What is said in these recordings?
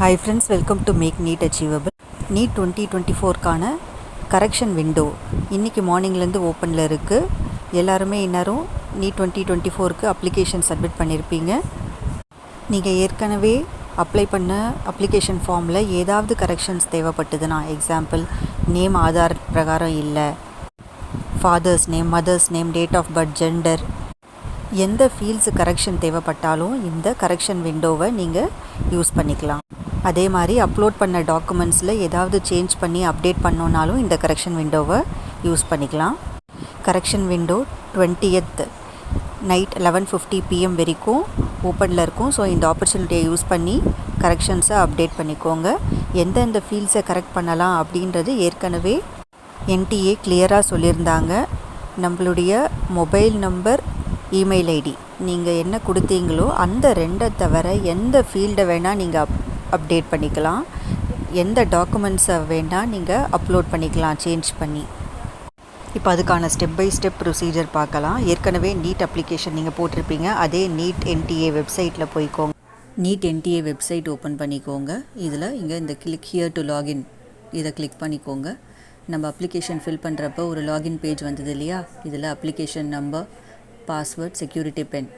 Hi friends, welcome to Make NEET Achievable. NEET 2024 correction window இன்றைக்கி மார்னிங்லேருந்து ஓப்பனில் இருக்குது. எல்லாருமே இந்நேரம் NEET 2024க்கு அப்ளிகேஷன் சப்மிட் பண்ணியிருப்பீங்க. நீங்கள் ஏற்கனவே அப்ளை பண்ண அப்ளிகேஷன் ஃபார்மில் ஏதாவது கரெக்ஷன்ஸ் தேவைப்பட்டதுன்னா, எக்ஸாம்பிள் நேம் ஆதார் பிரகாரம் இல்லை, father's name, mother's name, date of birth, gender, எந்த ஃபீல்ட்ஸு கரெக்ஷன் தேவைப்பட்டாலும் இந்த கரெக்ஷன் விண்டோவை நீங்கள் யூஸ் பண்ணிக்கலாம். அதே மாதிரி அப்லோட் பண்ண டாக்குமெண்ட்ஸில் ஏதாவது சேஞ்ச் பண்ணி அப்டேட் பண்ணோன்னாலும் இந்த கரெக்ஷன் விண்டோவை யூஸ் பண்ணிக்கலாம். Correction window 20th night 11:50 PM வரைக்கும் ஓப்பனில் இருக்கும். ஸோ இந்த ஆப்பர்ச்சுனிட்டியை யூஸ் பண்ணி கரெக்ஷன்ஸை அப்டேட் பண்ணிக்கோங்க. எந்தெந்த ஃபீல்ட்ஸை கரெக்ட் பண்ணலாம் அப்படின்றது ஏற்கனவே NTA கிளியராக சொல்லியிருந்தாங்க. நம்மளுடைய மொபைல் நம்பர், இமெயில் ஐடி நீங்கள் என்ன கொடுத்தீங்களோ அந்த ரெண்டை தவிர எந்த ஃபீல்டை வேணால் நீங்கள் அப்டேட் பண்ணிக்கலாம். எந்த டாக்குமெண்ட்ஸை வேணால் நீங்கள் அப்லோட் பண்ணிக்கலாம் சேஞ்ச் பண்ணி. இப்போ அதுக்கான ஸ்டெப் பை ஸ்டெப் ப்ரொசீஜர் பார்க்கலாம். ஏற்கனவே நீட் அப்ளிகேஷன் நீங்கள் போட்டிருப்பீங்க. அதே நீட் NTA வெப்சைட்டில் போய்க்கோங்க. நீட் NTA வெப்சைட் ஓப்பன் பண்ணிக்கோங்க. இதில் இங்கே இந்த கிளிக் ஹியர் டு லாகின் இதை கிளிக் பண்ணிக்கோங்க. நம்ம அப்ளிகேஷன் ஃபில் பண்ணுறப்போ ஒரு லாகின் பேஜ் வந்தது இல்லையா, இதில் application number, password, security pin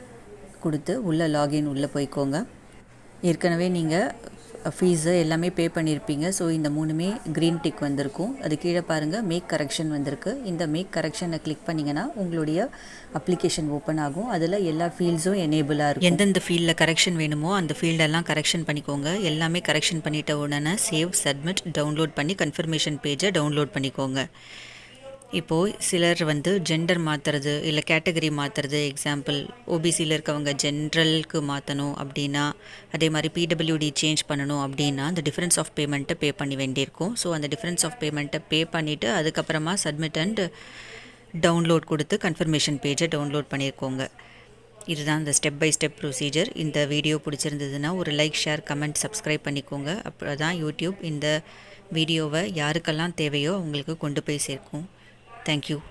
கொடுத்து உள்ளே லாகின் உள்ளே போய்க்கோங்க. ஏற்கனவே நீங்கள் ஃபீஸு எல்லாமே பே பண்ணியிருப்பீங்க. ஸோ இந்த மூணுமே க்ரீன் டிக் வந்திருக்கும். அது கீழே பாருங்கள் மேக் கரெக்ஷன் வந்திருக்கு. இந்த மேக் கரெக்ஷனை கிளிக் பண்ணிங்கன்னா உங்களுடைய அப்ளிகேஷன் ஓப்பன் ஆகும். அதில் எல்லா ஃபீல்ட்ஸும் எனேபிளாக இருக்கும். எந்தெந்த ஃபீல்டில் கரெக்ஷன் வேணுமோ அந்த ஃபீல்டெல்லாம் கரெக்ஷன் பண்ணிக்கோங்க. எல்லாமே கரெக்ஷன் பண்ணிட்ட உடனே சேவ், சப்மிட், டவுன்லோட் பண்ணி கன்ஃபர்மேஷன் பேஜை டவுன்லோட் பண்ணிக்கோங்க. இப்போது சிலர் ஜெண்டர் மாற்றுறது இல்லை கேட்டகரி மாற்றுறது, எக்ஸாம்பிள் OBCயில் இருக்கவங்க ஜென்ரலுக்கு மாற்றணும் அப்படின்னா, அதே மாதிரி PWD சேஞ்ச் பண்ணணும் அப்படின்னா அந்த டிஃப்ரென்ஸ் ஆஃப் பேமெண்ட்டை பே பண்ணி வேண்டியிருக்கும். ஸோ அந்த டிஃப்ரென்ஸ் ஆஃப் பேமெண்ட்டை பே பண்ணிவிட்டு அதுக்கப்புறமா சப்மிட் அண்ட் டவுன்லோட் கொடுத்து கன்ஃபர்மேஷன் பேஜை டவுன்லோட் பண்ணியிருக்கோங்க. இதுதான் இந்த ஸ்டெப் பை ஸ்டெப் ப்ரொசீஜர். இந்த வீடியோ பிடிச்சிருந்ததுன்னா ஒரு லைக், ஷேர், கமெண்ட், சப்ஸ்கிரைப் பண்ணிக்கோங்க. அப்போ தான் யூடியூப் இந்த வீடியோவை யாருக்கெல்லாம் தேவையோ அவங்களுக்கு கொண்டு போய் சேர்க்கும். Thank you.